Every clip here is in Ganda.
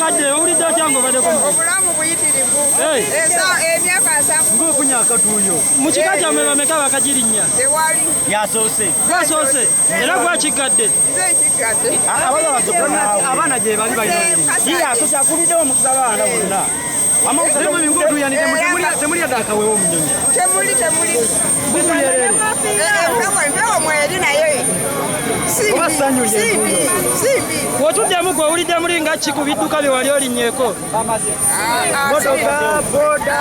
mukadde owulidde otya ng'obaddeko obulamu buyitirivu emyaka asatu ng'ofunye akatuuyo mu kika kyammwe bameka bakagirinnya tewali yasoose gwasoose era gwakiggadde nze nkiggadde abaana gye bali balina ye asoose akuliddewo omukisa abaana bonna temulya dakawewo omunyonyi temuli buguyerere mweri naye oba ssanyu simbi bw'otuddemu gwe owulidde muli nga ki ku bidduka bye wali olinnyeko motoka boda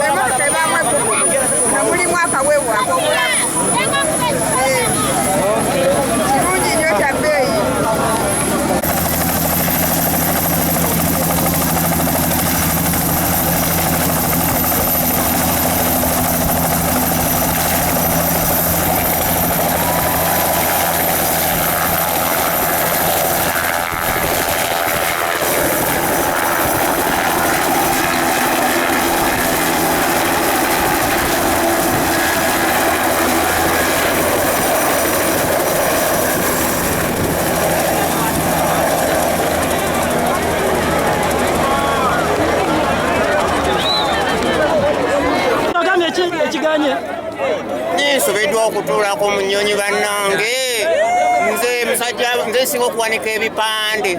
emotoka ebamu mulimu akaweewo ak'obulamu kirungi nnyo kya bbeeyi Nsobeddwa okutuulako mu nnyonyi bannange nze nsinga okuwanika ebipande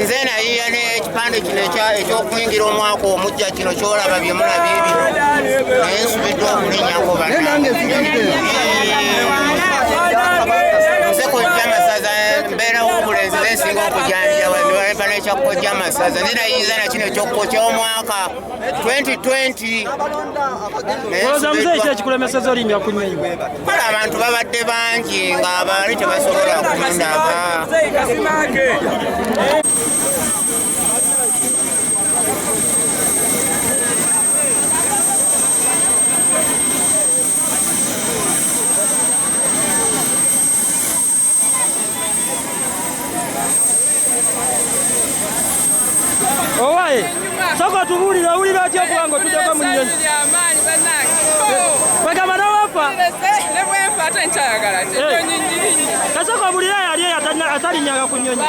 nze nayiya n'ekipande kino eky'okuyingira omwaka omujja kino kyolaba bye mulaba ebyo naye nsobeddwa okulinnyako bannange nze kojja amasaza mbeerawo obulenzi nze nsinga okujanjaba nibaleba n'ekyakojja amasaza nze nayiyiza nakino eky'omwaka 2020 olowooza muzeeyi ki ekikulemeseza olinnya ku nnyonyi kola abantu babadde bangi ng'abaali tebasobola kutundaba owaye soko tubuulire owulira otya okuba nga otuddeko mu nnyonyi bagamba nawafa kasoko obulira yali atalinyaga ku nnyonyi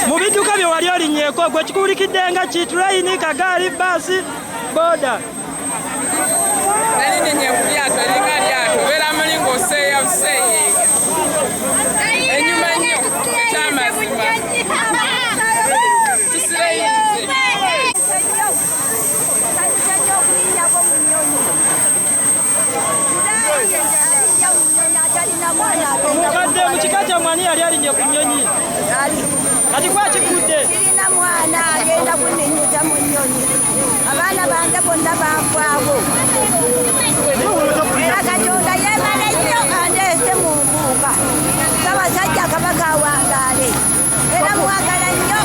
mu bidduka bye wali olinnyeko gwe kikubulikidde nga ki turayini kagaali baasi boda nalinyenye ku lyato eringa lyato obeera muli ng'oseeya buseeyeeya enyuma nnyo ekyamazima tusireyize mukadde mu kika kyammwe ani yali alinnye ku nnyonyi kati gwakigudde kirina mwana agenda kunnenyeza mu nnyonyi abaana bange bonna bankwabo era katonda yeemala ennyo andeese mu nkuuka Ssaabasajja Kabaka awangaale era mwagala nnyo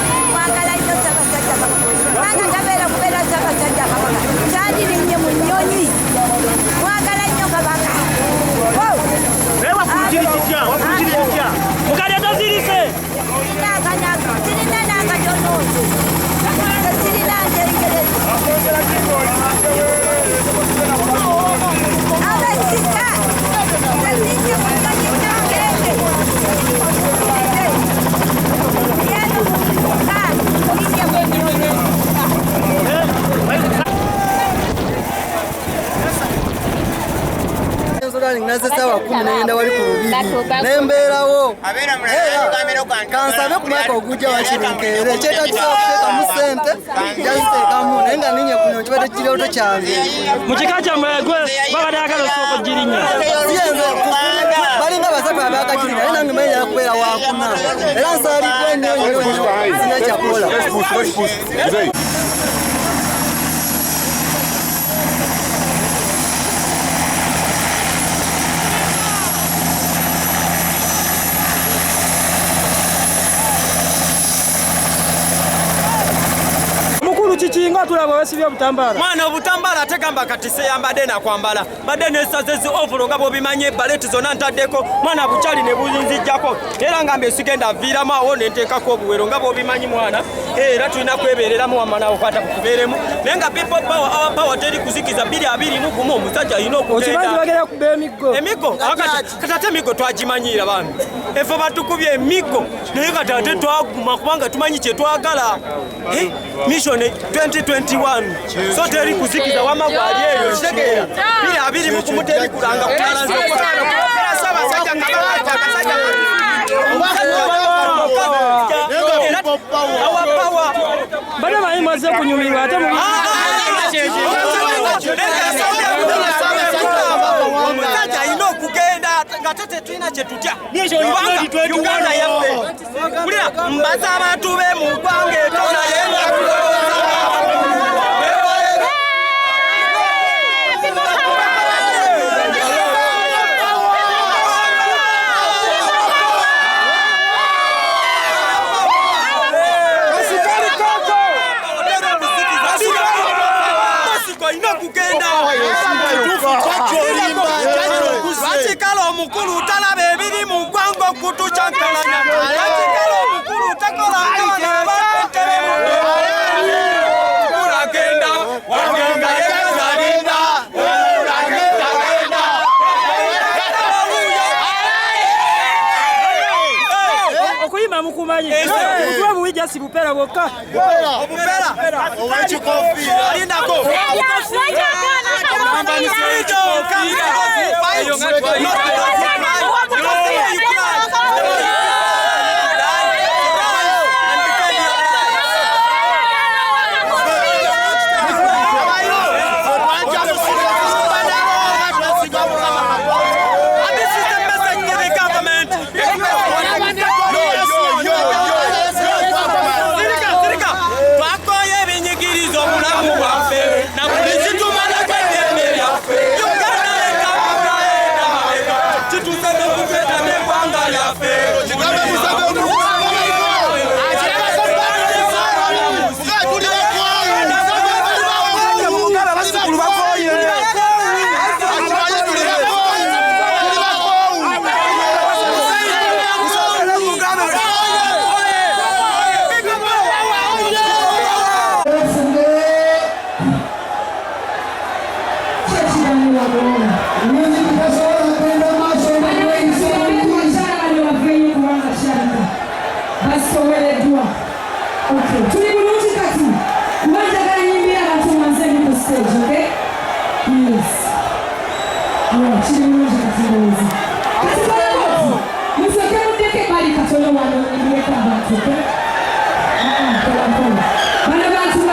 Ssaabasajja Kabaka kubanga tabeera kubeera Ssaabasajja Kabaka kyandirinnye mu nnyonyi mwagala nnyo Kabaka mukadde tozirise sirina n'akatonooto sirina ntengerezi abasika tezinye munyonyi nangende naze saawa 10 nagenda wali ku lubiri nembeerawo kansabe ku mwaka ogujja wakirinkeere kyetagisa okuteekamu sente jaziteekamu naye nga ninye kuno kibadde kirooto kyange mu kika kyammwe gwe babadde agala osooka ogirinya balinga basatu abakagirinya naye nange manyira kubeera wakuna era nsaaliddwa ennyo sina kyakola kikinga tulaba wesibye obutambala mwana obutambala ategamba kati seyambadde nakwambala badde nesazezi ovulo nga bwobimanyi baleti zonna ntaddeko mwana bukyali ne buyinzijjako era nga mbe sigenda viiramu awo nenteekako obuwero nga bwobimanyi mwana era tulina kwebereramu wamanawo kwata kukubeeremu naye nga people power our power teri kuzikiza 221 omusajja alina okugenda emiggo kati ate emiggo twagimanyira bambi effe batukubye emiggo naye kati ate twaguma kubanga tumanyi kyetwagala mission 2021 so teri kuzikiza wama gwali eyo kitegeera 221 teri kulanga kutalanza Sabasajja kabaka akasajja bana bayi maze kunyumirwa ate mu omusajja alina okugenda nga tate tulina kye tutya Uganda yaffe kulira mbaza abantu be mu ggwanga etona Bakikala omukulu talaba ebiri mu ggwanga okutukyankalanya bakikala omukulu takola okuyima mukumanyi otuwa buwijja si bupera bwokka owekikofiira alindako Abantu